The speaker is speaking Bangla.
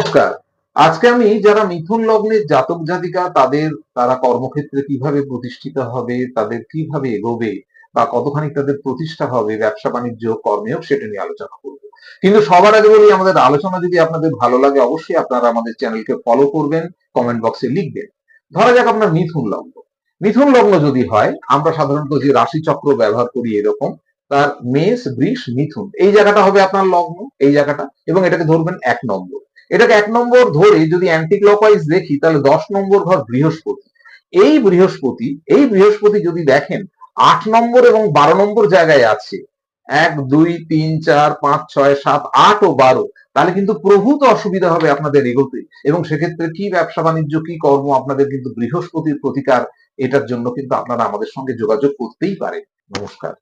নমস্কার। আজকে আমি যারা মিথুন লগ্নের জাতক জাতিকা তারা কর্মক্ষেত্রে কিভাবে প্রতিষ্ঠিত হবে, তাদের কিভাবে এগোবে বা কতখানি তাদের প্রতিষ্ঠা হবে ব্যবসা বাণিজ্য কর্মেও সেটা নিয়ে আলোচনা করব। কিন্তু সবার আগে বলি আমাদের আলোচনা যদি আপনাদের ভালো লাগে অবশ্যই আপনারা আমাদের চ্যানেলকে ফলো করবেন, কমেন্ট বক্সে লিখবেন। ধরা যাক আপনার মিথুন লগ্ন। মিথুন লগ্ন যদি হয় আমরা সাধারণত যে রাশি চক্র ব্যবহার করি এরকম তার মেষ, বৃষ, মিথুন এই জায়গাটা হবে আপনার লগ্ন, এই জায়গাটা এবং এটাকে ধরবেন ১ নম্বর। এটাকে ১ নম্বর ধরে যদি অ্যান্টি ক্লকওয়াইজ দেখি তাহলে ১০ নম্বর ঘর বৃহস্পতি। এই বৃহস্পতি যদি দেখেন ৮ নম্বর এবং ১২ নম্বর জায়গায় আছে ১, ২, ৩, ৪, ৫, ৬, ৭, ৮ ও ১২ তাহলে কিন্তু প্রভূত অসুবিধা হবে আপনাদের এগোতে এবং সেক্ষেত্রে কি ব্যবসা বাণিজ্য কি কর্ম আপনাদের কিন্তু বৃহস্পতির প্রতিকার এটার জন্য কিন্তু আপনারা আমাদের সঙ্গে যোগাযোগ করতেই পারেন। নমস্কার।